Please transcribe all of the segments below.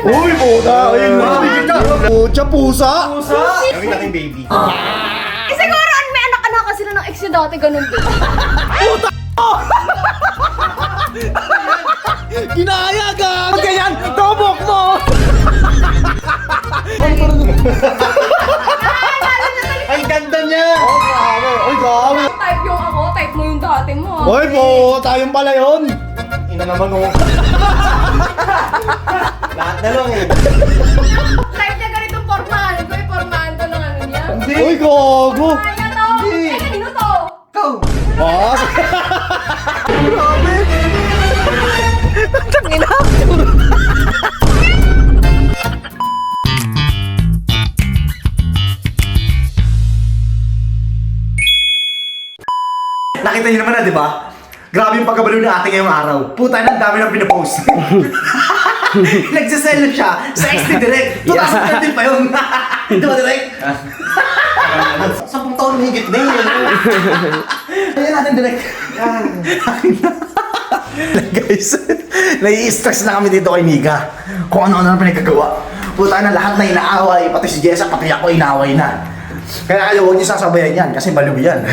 Uy, puta! Ayun na! Pucha, pusa! Gawin natin baby. Eh siguro may anak-anakan sila ng ex niya dati, ganun din. Ginaya ka! Ba't ganyan? Tobok mo! Ang ganda niya! Uy, grabe! Type yung ako, type mo yung dati mo. Uy, po! Tayong pala yun! Ina naman oh. Lahat na lang eh. Type niya ganitong pormahan ko, pormahan to ng ano niya. Uy, gogo! Kaya to! Eh, kanino to? Ikaw! Ah! Grabe! Tangina! Nakita niyo naman na, di ba? Grabe yung pagkabaliw ng ate ngayong araw. Puta na, ang dami nang pinapost. Nagsaselo siya sa SD Direct. 2013 pa yun. Di ba, Direct? 10 taon higit na yun. Ayan natin, Direct. Guys, nai-stress na kami dito kay Nika. Kung ano-ano na pinagkagawa. Puta na, lahat na inaaway. Pati si Jessa, pati ako inaaway na. Kaya kayo, huwag niyo sasabayan yan kasi baliw yan.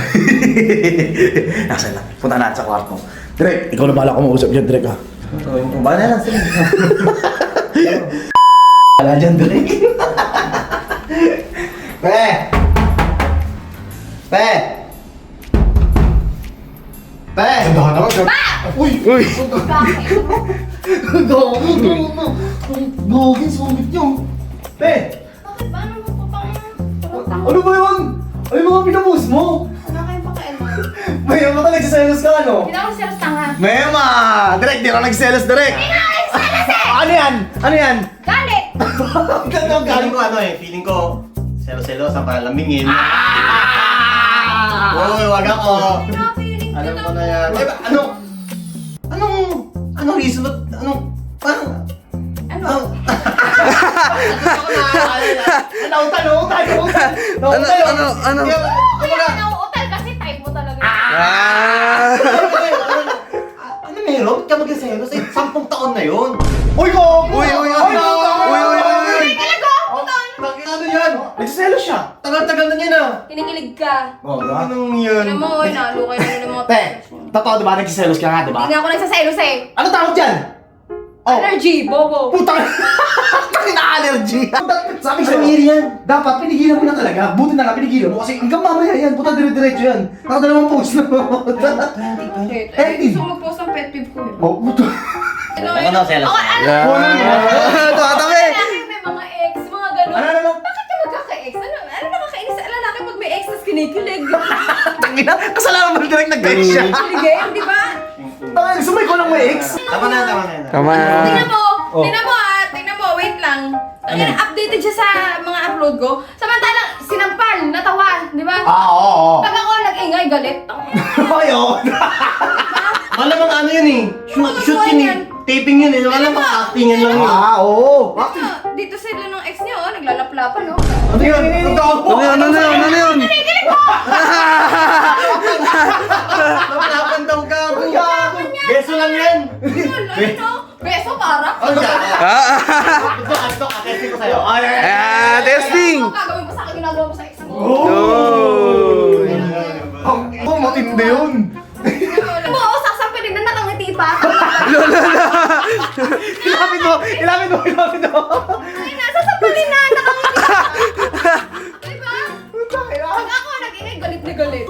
Nasaan lang? Punta natin sa kwarto. Direk, ikaw na bahala kumausap dyan, Direk, ha? Yung bahala lang, sige. Bahala dyan, Direk. Pe! Pe! Pe! Sandahan naman, Direk. Uy! Uy! Bakit? Gawin, sumit nyo. Pe! Bakit ba? Ano mo pa Ano ba yun? Ano yung mga pinapost mo? Wala kayong pakialam. Maya mo talaga nagsiselos ka, ano? Hindi ako siya tanga. Mema! Direk, di ako nagselos, Direk! Ano yan? Ano yan? Galit! Ganda ang Feeling galing ko ano eh, feeling ko selo-selo sa palamingin. Uy, wag ako. Feeling ko Alam ko lang. na yan. Eh, anong reason? Anong, parang, Ano? Ano? Kaya nauutal kasi type mo talaga. ano meron? Ba't ka magkaselos? Eh, 10 taon na yun. Uy, go! Uy! Bakit ano yan? Nagsiselos siya. Tagal-tagal na niya na. Kinikilig ka. Oh, Anong yan? Alam mo, inalo kayo na ng mga Te, totoo diba nagsiselos ka nga, diba? Hindi nga ako nagsaselos eh. Ano tawag dyan? Oh, Allergy, bobo. putang na-allergy. Sabi ko yan. Dapat pinigilan mo na talaga. Buti na nga pinigilan mo kasi hanggang mamaya yan. Puta dire-diretso yan. Nakadalawang post na mo. Shit. Eh, Gusto ko mag-post ng pet peeve ko eh. Oh, puto. Ako na, selos. Okay, ano? Tatabi! Lalaki may mga ex, mga gano'n. Ano? Bakit ka magkaka-ex? Ano nakakainis sa lalaki pag may ex tas kinikilig? Tangina, kasalanan mo direct nag-guys siya. Kiligin, di ba? Tangina, sumay ko lang may ex. Tama na, tama na. Tama na. Tingnan mo, wait lang. Updated siya sa mga upload ko. Samantalang, sinampal, natawa, di ba? Oo. Pag ako nag-ingay, galit. Ayo. Malamang ano yun eh. Shoot yun eh. Taping yun eh. Malamang actingan lang yun. Oo. Dito sila ng ex niya, oh, naglalaplapan, oh. Ano yun? Ano yun? Naplapan daw ka. Beso lang yan. Beso para? Oh, yeah. Ito, atesting ko sa'yo. Testing! Ano gagawin mo sa akin, ginagawa mo sa ex mo? Oh, matindi yun. Oo, sasampalin na nakangiti pa. Ilapit mo. Ay na, sasampalin na, nakangiti pa. Diba? Pag ako nag-ingay, galit na galit.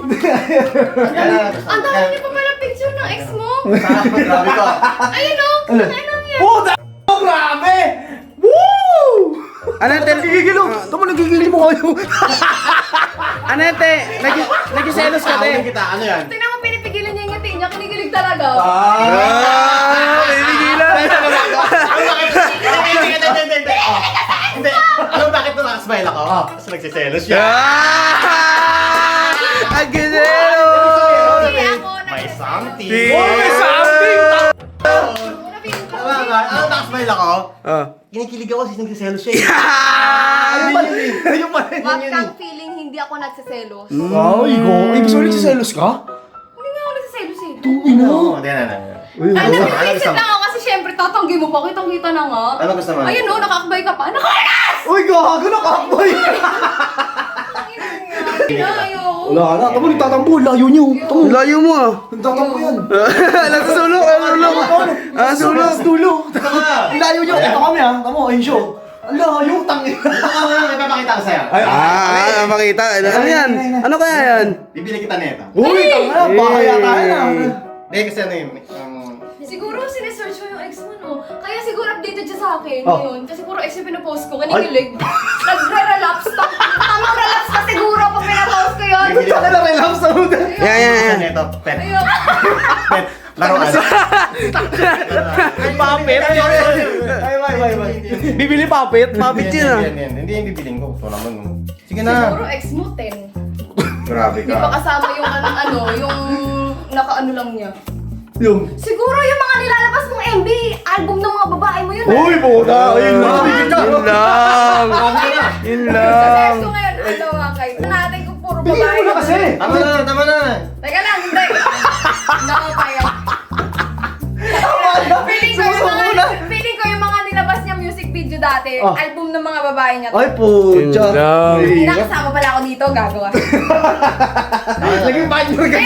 Ang dami niyo pa pala picture ng ex mo. Grabe ko. Ayun o, ano yan? Puta! Grabe! Woo! Ano te? Nagigilo! Tama, nagigilo mo kayo. Ano te? Nagsiselos ka te? Sahunin kita, ano yan? Tingnan mo, pinipigilan niya yung ngiti niya, kinikilig talaga. Pinigilan! Hindi. Alam bakit nakasmile ako? Kasi nagsiselos siya. Ang ginelo! Hindi ako May something. May something! Tama ba? Alam nakasmile ako? Oh. Kinikilig ako kasi nagsiselos siya. Ayun pa rin. Wag kang feeling hindi ako nagsiselos. Ay, go. Ibig sabihin nagsiselos ka? Hindi nga ako nagsiselos eh. Oo, hindi na. Ay, nag-visit lang ako kasi syempre tatanggi mo pa, kitang-kita na nga. Ano gusto mo? Ayun no, nakakabay ka pa. Nakakayas! Uy, gago na kakboy! Ayoko. Wala na, tamo nagtatampo, layo niyo. Tamo, Layo mo ah. nagtatampo yan. Nagsusulok, sulok. Tulo. Tama! Layo niyo, ito kami ha. Tamo, ayun siya. Ang layo, tangin. Ito ka muna, may papakita ko sa'yo. Makita. Ano yan? Ano kaya yan? Bibili kita nito. Uy, tanga na, baka yata yan. Hindi, kasi ano yun, Siguro sinesearch mo yung ex mo, no? Kaya siguro updated siya sa akin Oh. ngayon. Kasi puro ex yung pinapost ko. Kanikilig. Nagre-relapse. Tamang relapse na siguro pag pinapost ko yun. Bibili Tanga na, relax sa mga. Yan. Ito, pet. Ayoko. Pet. Laruan. Puppet? Ay. Bibili puppet? Puppet yun ah. Hindi yung bibiling ko. Ito naman. Sige na. Siguro ex mo 10. Grabe Di pa kasama yung yung naka-ano lang niya. Yung. Siguro yung mga nilalabas mong MB, album ng mga babae mo yun. Uy, puta, ayun na. Yun lang. Yun lang. Sa ko ngayon, ano nga kayo? Natin kung puro babae. Bigyan mo na kasi. Tama na. Teka lang, hindi. Nakapaya. Feeling ko yung mga nilabas niya music video dati, Oh. album ng mga babae niya. Ay, puta. Yun lang. Nakasama pala ako dito, gagawa. Naging banyo ka.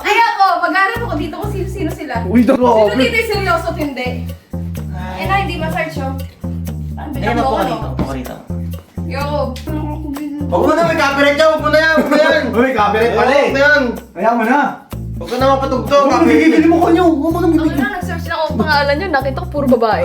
Ayoko, mag-aarap ako dito kung sino-sino sila. Uy, Sino grabe. dito yung seryoso at hindi? Eh na, hindi ma-search oh. Ano, bilang mo ako, no? Ayoko. Huwag mo na, may copyright ka. Huwag mo na yan. Uy, copyright pala eh. Huwag mo yan. Ayaw mo na. Huwag ka na mapatugtog. Huwag mo bibili mo kanyo. Huwag mo nang Ako bibili. na, nag-search na ako ang pangalan nyo, nakita ko puro babae.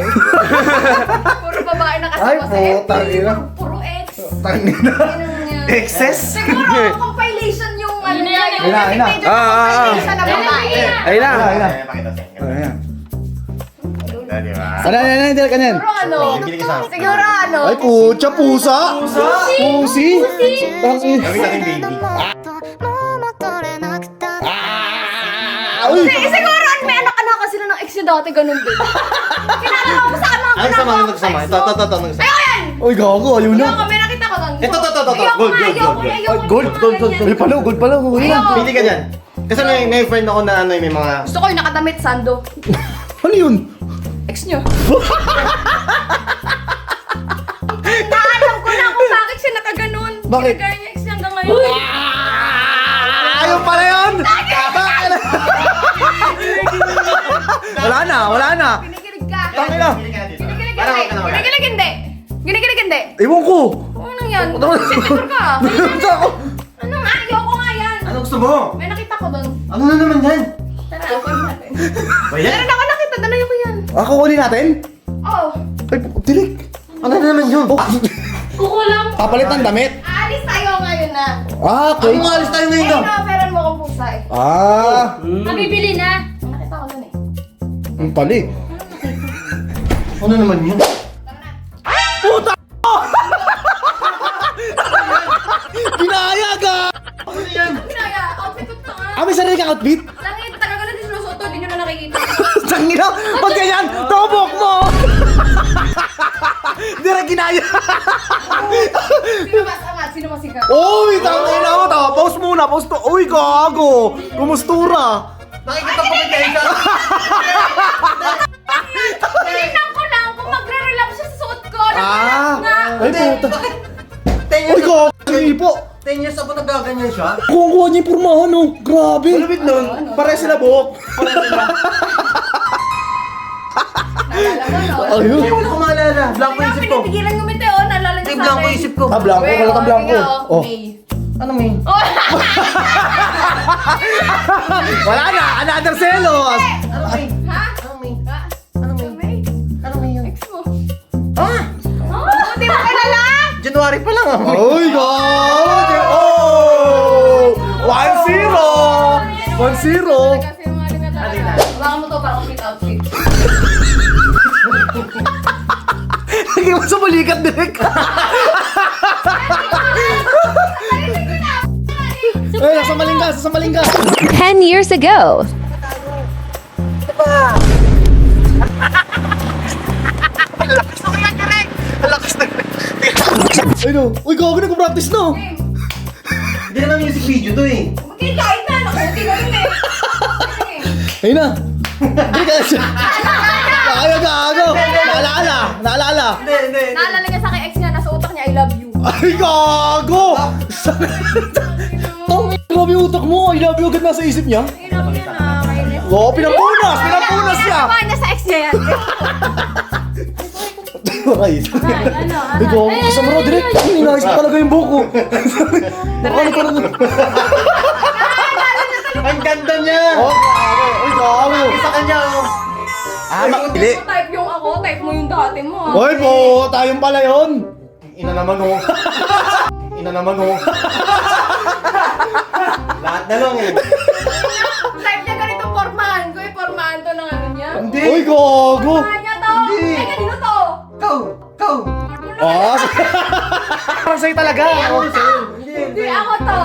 Puro babae na kasama Ay, sa puta, FB, ina. puro ex. Tangina. Ganun yan. Excess? Siguro, compilation yung ano niya, yung Ayun na, ayun na. music video na compilation na babae. Ayun na. Ayun na. Pakita sa'yo. Ayan. Di ba? Ano, kanin? Siguro ano, Bibili ka sa akin. siguro ano. Ay, pucha, pusa. Pusi. Tangina. Gawin natin baby. Uy. Siguro may anak-anak sila ng ex niya dati, ganun din. Kinakalaw ko sa anak Ano sama nung nagsama? Ito. Ayoko yan! Uy, gago. Ayaw na. Ayoko, may nakita ko doon. Ito. Ayoko Gold. nga, ayoko. Ay, gold. May pala, gold pala. Ayoko. Pili ka dyan. Kasi may friend ako na ano, may mga... Gusto ko yung nakadamit, Sando. Ano yun? Ex niyo. Naalam ko na kung bakit siya nakaganon. Bakit? Ginagaya niya ex niya hanggang ngayon. Ayaw pala yun. Wala na. Kinikilig ka. Tangina. Kinikilig Parang hindi. ka na wala. Kinikilig hindi. Kinikilig hindi. Ewan ko. Ano yan? Sinigur ka. Ano nga? Ayoko nga yan. Ano gusto mo? May nakita ko doon. Ano na naman yan? Tara, open natin. Ba yan? Meron ako nakita. Dalayo ko yan. Ako kunin natin? Oh. Ay, dilik. Ano na naman yun? Kukulang. Papalit ng damit. Aalis tayo ngayon na. Okay. Ano alis tayo Eh, ngayon daw? na-offeran mo kong pusa eh. Nabibili na. Nakita ko doon eh. Ang pali. Ano naman yun? Ginaya ka! Ano yan? Kaya, outfit ko ito nga. May sarili kang outfit? Langit, tagal ko na din sinusuot to. Hindi nyo na nakikita. Tangina! Pag ganyan, tobok mo! Hindi rin ginaya! Sino mas angat? Sino mas sikat? Uy, tangina mo! Pause muna, pause to. Uy, gago! Kumustura! Nakikita ko kayo ka. Tingnan ko lang kung magre-relapse siya sa suot ko. Ah! Nga. Ay, puta! 10 Uy, years, gago! Sige po! 10 years ako nagaganyan siya. Kukuha niya yung purmahan, oh! Grabe! Malupit nun. Pare sila buhok. Naalala mo, no? Ayun! Hindi ko na kumalala. Blanco Kaya isip ko. pinipigilan ngumiti, oh. Naalala niya Hindi, sa blanco akin. isip ko. Ah, blanco, wala kang blanco. Oh. May. Ano may? Oh! Wala na! Another selos! Ano may? Ha? Ano may? Ha? Ano may? May? Ano may yun? Ex mo. Ah! Oh, hindi mo kilala? January pa lang ah. Uy, gago! Oh! 1-0! 1-0! Kasi yung mga ligat talaga. Baka mo to para outfit. Lagi mo sa balikat, Direk! Eh, nasa malingga! 10 years ago. Ay no! Uy, gago, nag-practice na! Hindi naman music video to eh. Magkita kahit na. Nakuti ka rin eh. Ayun na! Hindi ka siya! Kaya gago! Naalala? Hindi. Naalala niya sa ex niya, nasa utak niya, I love you. Ay, gago! Tong, grabe yung utak mo. I love you agad nasa isip niya. I love you na, kainis. Oo, pinampunas niya. Ginawa niya sa ex niya yan. Ay, gago, kasama ro, direct. Inayos ko talaga yung buko. Nakano ka rin. Ang ganda niya! Oh, ay, gago. Sa kanya, oh. Makili. Type yung ako, type mo yung dati mo. Oy, po, tayong pala yun. Ina naman, oh. Ina naman, oh. Lahat na lang, eh. Type niya ganitong pormahan ko, pormahan to ng ano niya. Hindi. Uy, gago. Pormahan niya to. Hindi. Eh, kanino to? Go! Ah, parang sa'yo talaga. Hindi, ako to.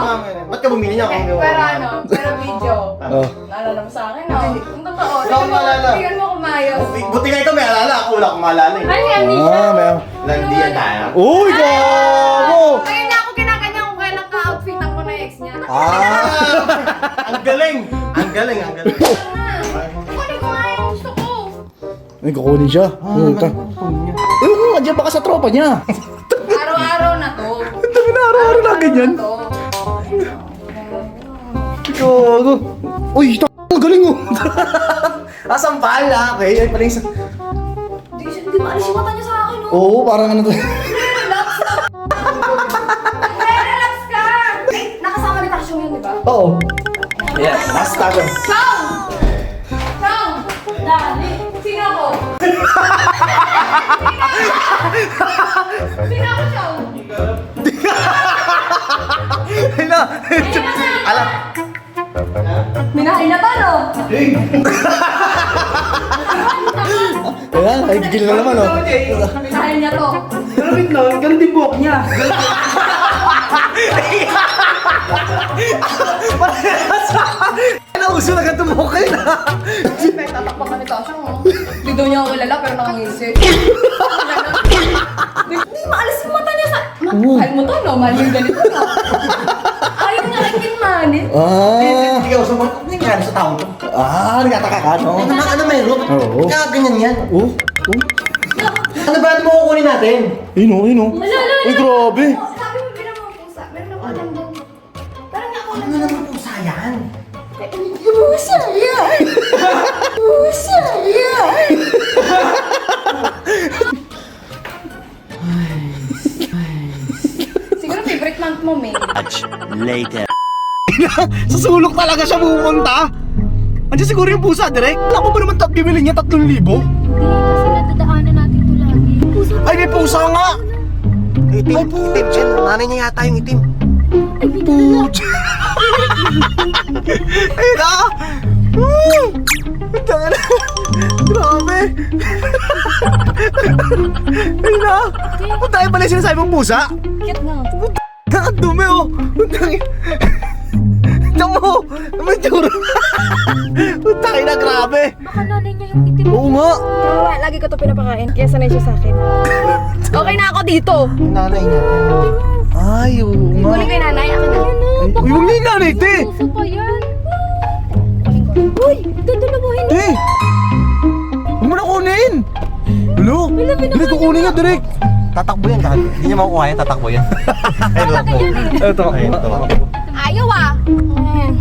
Ba't ka bumili niya kung Pero ano, pero video. Oh. Naalala mo sa akin, no? Yung totoo. Ikaw ang maalala. Tingnan mo kumayos. Buti nga ikaw may alala. Ako wala akong maalala, eh. Ay, amnesia. Meron. Landian tayo. Uy, gago. Ngayon na ako kinakanya kung kailan ka-outfitan ko na yung ex niya. Ang galing! Ang galing, ang galing. Kunin ko nga yung gusto ko. Ay, kukunin siya. Ewan ko, andyan baka sa tropa niya. Araw-araw na to. Dami na araw-araw na ganyan. to. Gago. Uy, ang galing mo. Sampal ah. Okay, ay pala yung... Hindi maalis yung mata niya sa akin, no? Oo, parang ano to. Relax ka. Relax ka. Eh, nakasama ni Tasyo yun, di ba? Oo. Yeah, last time. Chong! Chong! Dali. Sino ako? Sino ako, Chong? Ay na. Alam. Minahin na ba, no? Ayan, ay gigil na naman oh. Minahin niya to. Wait lang, ganun din buhok niya. Nauso na ka tumukay kayo na. Tatakpan ka ni Tasyo, no? Hindi daw niya ako kilala, pero nakangisip. Hindi maalis yung mata niya sa... Mahal mo to, no? Mahal yung ganito, no? Ayaw niya kinmanin. Ah. Ikaw, so ano nangyari sa tao to? Nagtataka ka, no? Ano meron? Oo. Kaya ganyan yan. Oh, Ano ba ito makukunin natin? Yun oh. Wala. Uy, grabe. Sabi mo, bilang mga pusa. Meron ako alam doon. Parang nga ako Ano naman po sayang? Pusa yan! Pusa yan! Siguro favorite month mo, May. Sa sulok talaga siya pupunta. Andiyan siguro yung pusa, direct. Alam mo ba naman bibili niya 3,000? Hindi, kasi nadadaanan natin ito lagi. Pusa. Ay, may pusa nga. Itim. Itim. Chen, nanay niya yata yung itim. Puch. Ay na. Tanga na. Grabe. Ay na. Punta tayo pala yung sinasabi mong pusa. Cute na. Ang dumi oh. Tama mo. Naman tsura. Punta kayo na, grabe. Baka nanay niya yung itim. Oo nga. Kawawa, lagi ko ito pinapakain. Kaya sanay siya sa akin. Okay na ako dito. Nanay niya. Ay, oo nga. Kunin ko yung nanay. Akin na. Ay, uy, huwag niya yung nanay, te. Puso pa yan. Uy, dadalabuhin na. Te. Huwag mo na kunin. Hello? Direk, kukunin niya, direk. Tatakbo yan. Hindi niya makukuha yan. Tatakbo yan. Ay, Ito. Ayaw ah. Ayan.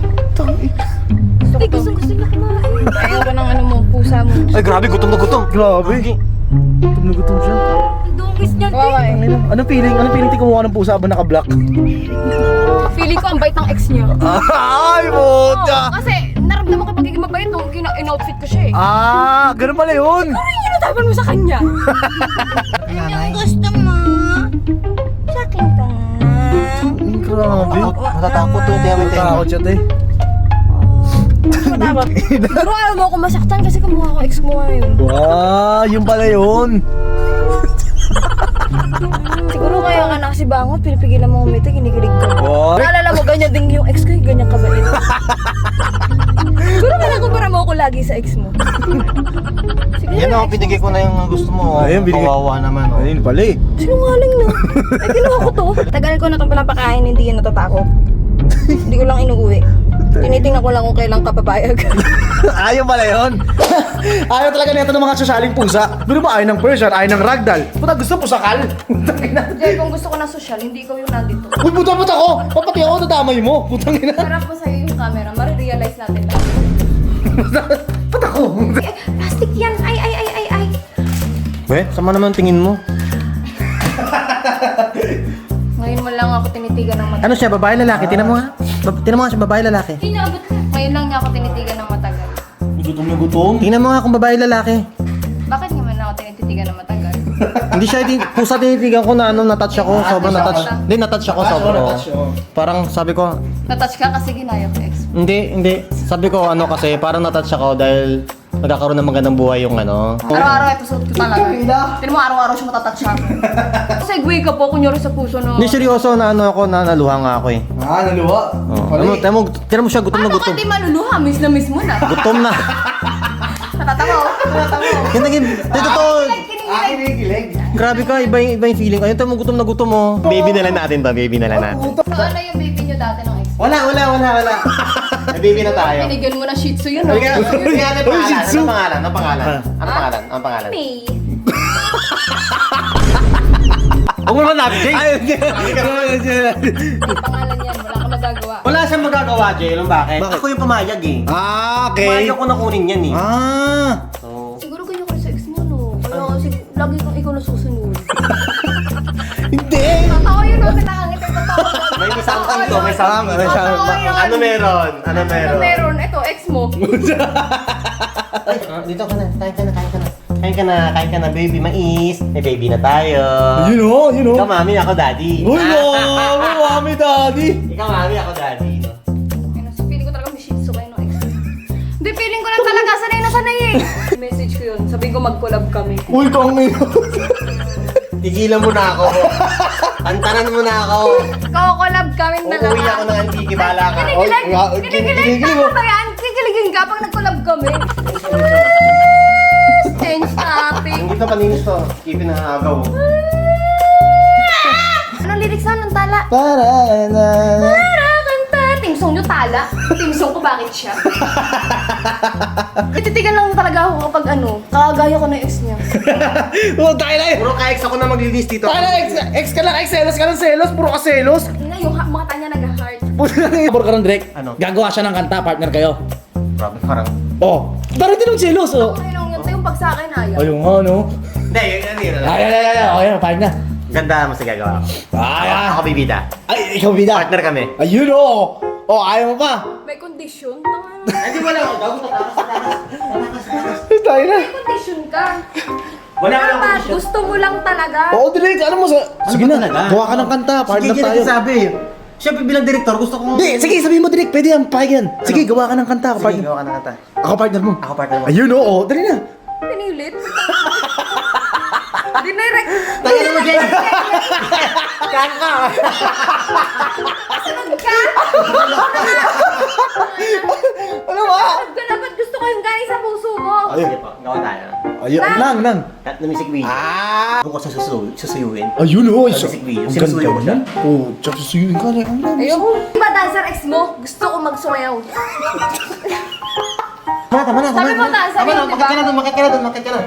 Ay, gusto niya kumain. Ayaw ko ng ano mo, pusa mo. Ay, grabe. Gutom na gutom. Grabe. Gutom na gutom siya. Dungis niya. Kawawa eh. Anong feeling? Anong feeling kumuha ng pusa habang naka-block? Feeling ko ang bait ng ex niya. Ay, Oo, puta! kasi naramdaman ko pagiging mabait nung in-outfit ko siya eh. Ganun pala yun. Ano yung inatapan mo sa kanya? Nanay. Gusto mo? Sa akin ka Grabe. Matatakot to. Hindi namin Takot siya, te. Matakot. Pero ayaw mo ako masaktan kasi kamukha ko ex mo ngayon. Wow, yun pala yun. Siguro kaya ka na kasi bangot, pinipigilan mo umiti, kinikilig ka. Wow. Naalala mo, ganyan din yung ex ko, ganyan ka ba rin? Siguro kaya kumpara mo ako lagi sa ex mo. Siguro Yan ako, binigay ko na yung gusto mo. Ayun, binigay. Kawawa naman. Oh. Ayun pala eh. sinungaling na. Ay, kinuha ko to. Tagal ko na itong pinapakain, hindi yan natatakot. Hindi ko lang inuuwi. Tinitingnan ko lang kung kailan ka papayag. Ayaw pala yun. Ayaw talaga nito ng mga sosaling pusa. Pero ba ayaw ng Persian, ayaw ng ragdoll. Puta gusto pusakal. Jay, kung gusto ko ng social, hindi ikaw yung nandito. Uy, puta ko. Papati ako nadamay mo. Putang ina. Harap mo sa'yo yung camera, marirealize natin lahat. Ba't ako? Eh, plastic yan! Ay! Be, sama naman tingin mo. Ngayon mo lang ako tinitigan ng matagal. Ano siya, babae lalaki? Tinan mo nga. Tinan mo nga siya, babae lalaki. Inabot ka. Ngayon lang niya ako tinitigan ng matagal. Gutom na gutom. Tingnan mo nga kung babae lalaki. Bakit naman ako tinitigan ng matagal? Hindi siya, pusa tinitigan ko na na-touch ako. Sobrang na-touch. Hindi, na-touch ako sobrang. na-touch, oo. Parang sabi ko, Natouch ka kasi ginaya ko ex. hindi. Sabi ko ano kasi, parang na-touch ako dahil nagkakaroon ng magandang buhay yung ano. Araw-araw episode ko talaga. Tinan mo araw-araw siya matatouch siya. Segway ka po, kunyari sa puso no. Hindi, seryoso na ano ako, na naluha nga ako eh. Naluha. Oh. Tinan mo siya, gutom na Paano ka gutom. di maluluha? Miss na miss mo na. Gutom na. Natatawa ko. Hindi, totoo. Kinikilig. Grabe ka, iba yung feeling. Ayun, tayo mo gutom na gutom mo. Baby na lang natin to, baby na lang natin. So ano yung baby niyo dati ng ex? Wala. May baby na tayo. Binigyan mo na shih tzu yun no? Anong pangalan? May. Huwag mo naman natin, Jay. Pangalan yan, wala ka magagawa. Wala siyang magagawa, Jay. Alam bakit? Ako yung pumayag eh. Okay. Pumayag ako na kunin yan eh. So, Siguro ganyan ka sa ex mo no? Kaya kasi lagi kang ikaw nasusunod. Hindi. Totoo yun no, nakangiti. Totoo yun. may something to, may something. Totoo yun. Ano meron? Ano meron? Ito, ex mo. Dito ka na, kain ka na, baby, mais. May baby na tayo. Yun o. Ikaw mami, ako daddy. Uy, mami, daddy. Ikaw mami, ako daddy. Ayun, so feeling ko talaga may shih tzu kayo ng ex mo. Hindi, feeling ko lang talaga sanay na sanay eh. Message ko yun, sabihin ko mag-collab kami. Uy, kami. Tigilan mo na ako. Antanan mo na ako. Collab kami na lang. Uuwi ako ng Antique, bahala ka. Kinikilig ka ba yan? Kikiligin ka pag nag-collab kami. Change topic. Hindi to paninis to. Keepin na agaw. Anong lyrics na? Anong tala? Para Kanta. Team song nyo tala. Team song ko bakit siya? Ititigan lang talaga ako kapag kakagaya ko ng ex niya. tayo na. Puro ka-ex ako na maglilis dito. Tayo na, ex ka lang, selos ka ng selos, puro ka selos. Ina, yung mata niya nag-heart. Puro ka ng Drake. Ano? Gagawa siya ng kanta, partner kayo. Grabe, parang... Oh, parang din ng selos, oh. Okay lang yun. Ito yung pag sa akin ayaw. Ayun nga, no? Hindi, yun. Ay, partner na. Ganda mo sa gagawa ko. Ako bibida. Ay, ikaw bida. Partner kami. Ayun, oh. Oh, ayaw mo pa. May condition. Hindi wala ako. Tayo na. May condition ka. Wala akong Dapat condition. gusto mo lang talaga. Oo, Drake, ano mo sa... Sige na, talaga? gawa ka ng kanta, partner Sige, tayo. sabi. Siyempre bilang direktor, gusto kong... Hindi, sige, sabihin mo, Drake, pwede yan, pahig yan. Sige, gawa ka ng kanta, Sige, partner. gawa ka na kanta. Ako partner mo. Ako partner mo. Ayun, oo, dali na. Pinilit. Dinirect. Tayo mo, Jay! Kaka! Sunod ka. Ano ba? Dapat gusto ko yung galing sa puso mo. Sige po, gawa tayo. Ayun, nang. Cut na music video. Doon ko sa susuyuin. Ayun, oo. Sa music video. Ang Sinusuyo ko siya. ganda. Oo, tsaka susuyuin ka rin. Ayoko. Diba dancer ex mo? Gusto ko magsumayaw. Tama na. Sabi mo, sabi mo, diba? Makit ka na.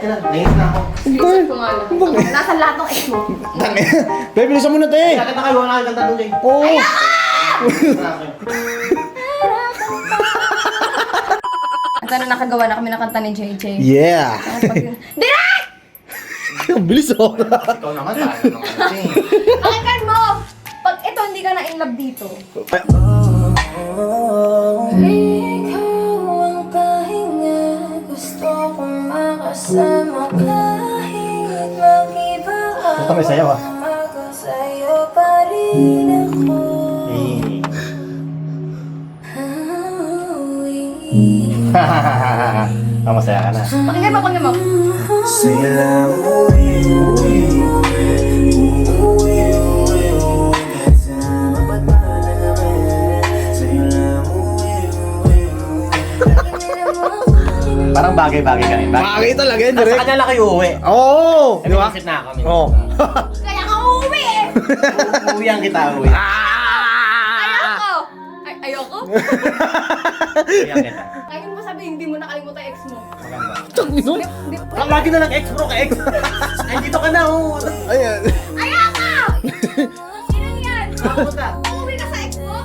Nahihit na ako. Isip ko nga lang. Nasa lahat ng ex mo. Babe, bilisan mo na, te. Kaya kita kayo, wala kang kanta doon, Jay. Oo. At ano nakagawa na kami ng kanta ni JJ. Yeah. Direct! Ang bilis, oh. Ikaw naman, tayo ng kanta, Jay. Pakinggan mo! Pag ito hindi ka na in love dito. Ikaw ang pahinga. Gusto kong makasama kahit mag-iba ako. Ito may sayaw, ah. Sa'yo pa rin ako. Masaya ka na. Pakinggan mo. Parang bagay-bagay kami. Bagay talaga yun, Sa Drake. kanya lang kayo uuwi. Oo. Di ba? Isip na ako. Oo. Kaya ka uuwi eh! Uuwihan kita, uuwi. Ayoko! Ayoko! ayoko. Kaya kita. Kaya mo sabi, hindi mo nakalimutan ex mo. Tangino? Lagi na lang ex bro ka ex. Ay, dito ka na, oh. Ayan. Ayoko! Ilan yan? Ako ka. Umuwi ka sa ex mo?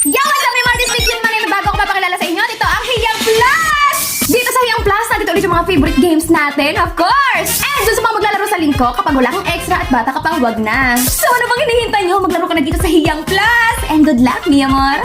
Yo! What's up, mga distinction man na bago ko papakilala sa inyo. Dito ang Hiyang Plus! Dito sa Hiyang Plus, nandito ulit yung mga favorite games natin, of course! And doon sa mga maglalaro sa lingko, kapag wala kang extra at bata ka pa, wag na. So ano bang hinihintay nyo? Maglaro ka na dito sa Hiyang Plus! And good luck, mi amor!